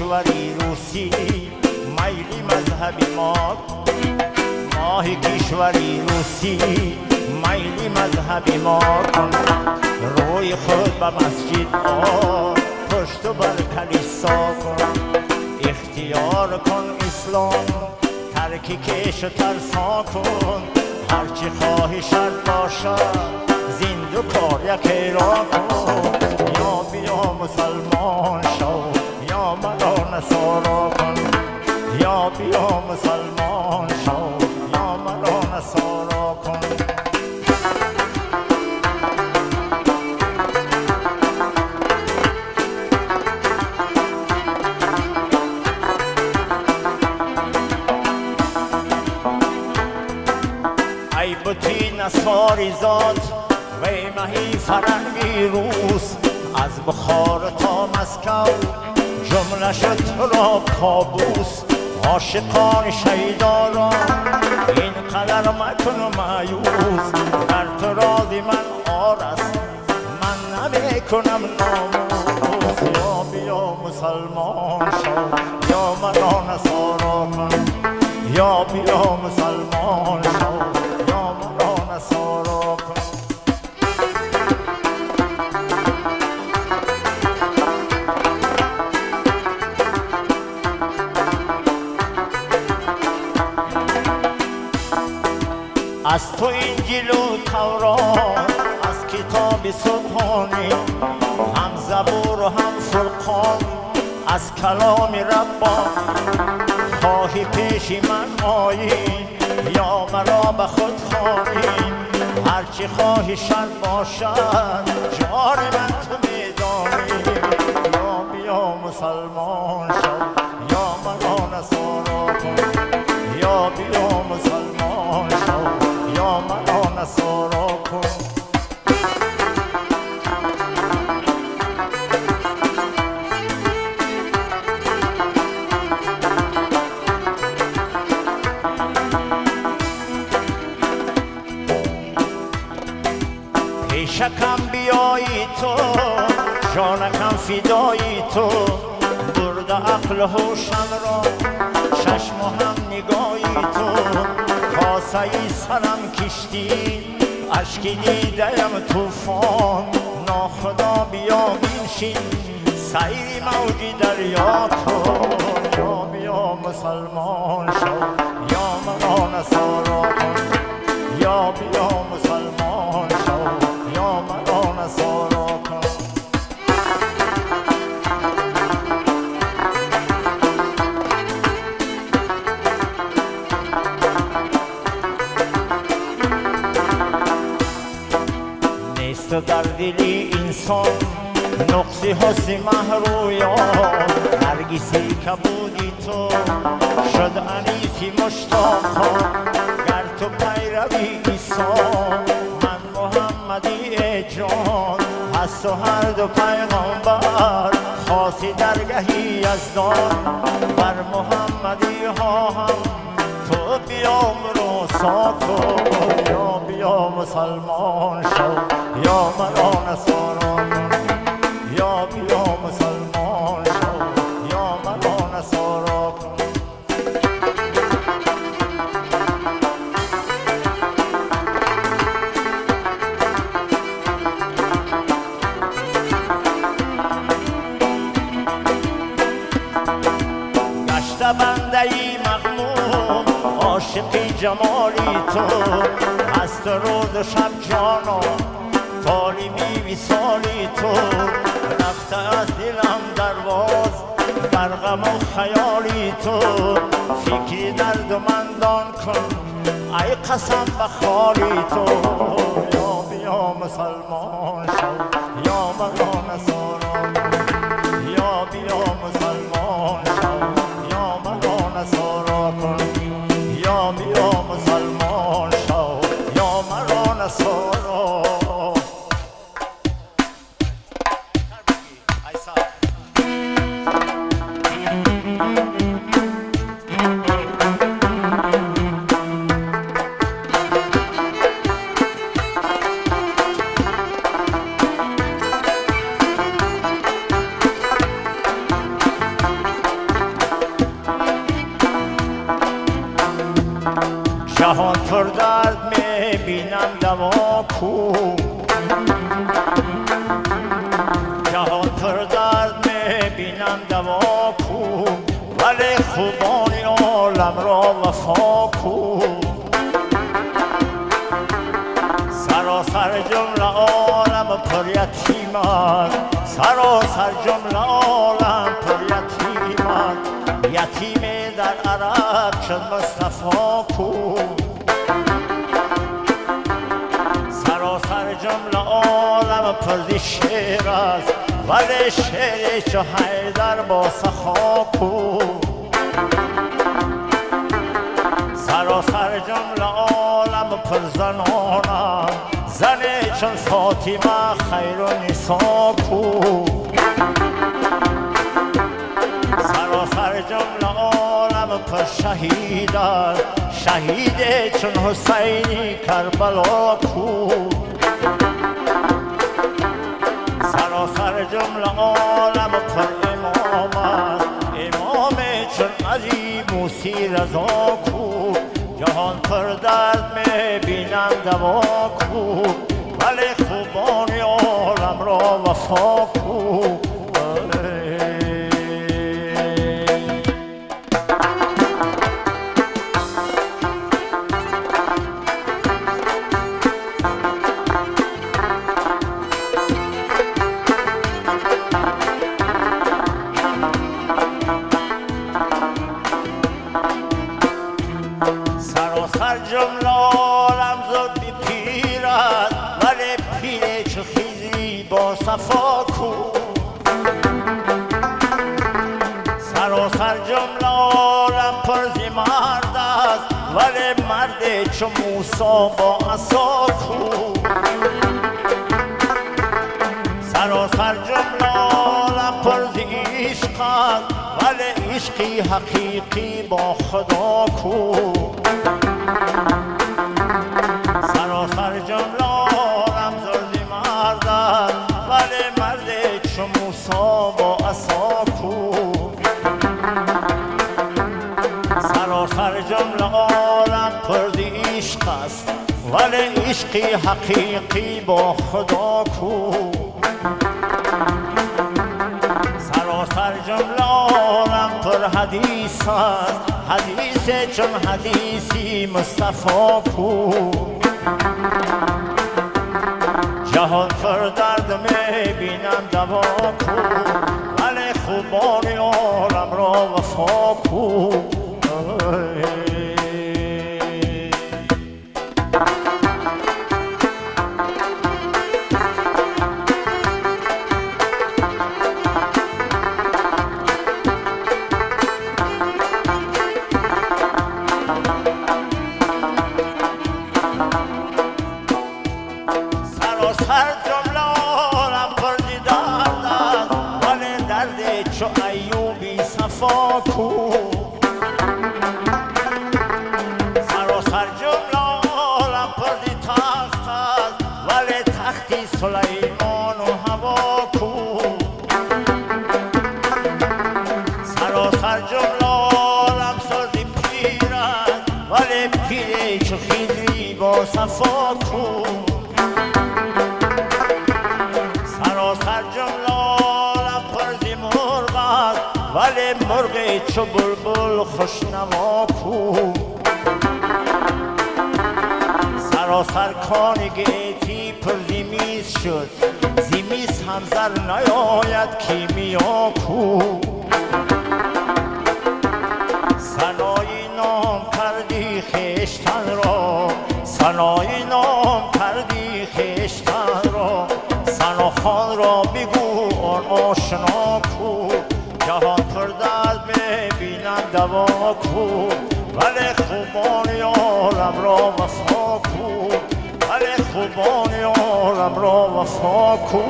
کشوری روسی میلی مذهبی ماه کشوری روسی میلی مذهبی ما کن روی خود به مسجد آر پشت بر کلیسا کن اختیار کن اسلام ترک کش و ترسا کن هرچی خواهی شرط باشد زند و کار یکی را کن یا بیا مسلمان شو یا مرا نصارا کن یا بیا مسلمان شو یا مرا نصارا کن ای بطی نصاری زاد وی مهی فرنگی روس از بخار تا مسکو جمله شد تو را کابوس عاشقان شیدا را این قدر مکن و مایوس در تو راضی من آرس من نمی کنم ناموس یا بیا مسلمان شو یا مرا نصارا کن یا بیا مسلمان شو یا مرا نصارا کن از تو انجیل و تورات از کتاب سبحانی هم زبور و هم فرقان از کلام ربانی خواهی پیش من آیی یا مرا به خود خواهی هرچی خواهی شر باشد جان من تو میدانی یا بیا مسلمان شو یا مرا نصارا کن یا بیا مسلمان شو یا مرا نصارا کن پیشکم بیایی تو جانکم فدایی تو برد عقل و هوشم را چشم و هم نگاهی تو کاسه ای سرم کشتی اشکی دیدم توفان ناخدا بیا بنشین سیر موجی دریا کن یا بیا مسلمان شو یا مرا نصارا کن یا بیا مسلمان شو یا مرا نصارا کن نیست در دلی انسان نقصی حسن محرویان نرگسی که بودی تو شد انیسی مشتاقان گر تو پیروی عیسی من محمدی ای جان هست و هر دو پیغمبر خاصی درگهی یزدان بر محمدی ها هم تو بیا مرا کن یا بیا مسلمان شو یا مرا نصارا کن یا بیا مسلمان شو یا مرا نصارا کن گشته بنده ای مغموم عاشقی جمالی تو هست روز و شب جانا طالبی وصالی تو رفته از دلم درواز در غم و خیالی تو فکری درد و مندان کن ای قسم به خالی تو یا بیا مسلمان شو یا مرا نصارا یا بیا مسلمان شو یا مرا نصارا کن یا بیا مسلمان شو یا مرا نصارا پر درد میبینم دوا کو، جهان پر درد میبینم دوا کو، ولی خوبان عالم را وفا کو. سراسر جمله عالم پر یتیمند، سراسر جمله عالم پر یتیمند، یتیم در عرب شد مصطفی کو. سراسر جمله عالم پر شعر است، ولی شعر چو حیدر با سخا کو. سراسر جمله عالم پر زنانم، زن چون فاطمه خیر و نسا کو. سراسر جمله عالم پر شهید است، شهید چون حسینی کربلا کو. سراسر جمله عالم پر امام است، امام چون علی موسی رضا کو. جهان پر درد میبینم دوا کو، ولی خوبان عالم را وفا کو. سراسر جمله عالم زود پیرد، ولی پیر چو خیزی با صفا کو. سراسر جمله عالم پر ز مرد است، ولی مرد چو موسی با عصا کو. سراسر جمله عالم پر ز عشق است، ولی عشقی حقیقی با خدا کو. سراسر جمله عالم زرد مرد است، ولی مرد چو موسی با عصا کو. سراسر جمله عالم پر ز عشق است، ولی عشقی حقیقی با خدا کو. سراسر جمله عالم پر حدیث است، حدیث چون حدیثی مصطفی کو. جهان پر درد میبینم دوا کو، ولی خوبان عالم را وفا کو. سراسر جمله عالم پر ز درد است، ولی درد چو ایوبی صفا کو. سراسر جمله عالم پر ز تخت است، ولی تختی سلیمان و هوا کو. سراسر جمله عالم سر ز پیر است، ولی پیر چو خیزی با صفا کو. سراسر جمله عالم پر ز مرغ است، ولی مرغ چو بلبل خوشنوا کو. سراسر کان گیتی پر ز میز شد، ز میز هم زر نیاید کیمیا کو. ثنایی نام کردی خویشتن را، ثنایی نام کردی خویشتن را، ثناخوان را بگو آن آشنا کو. جهان پر درد میبینم دوا کو، ولی خوبان عالم را وفا کو. ولی خوبان عالم را وفا کو.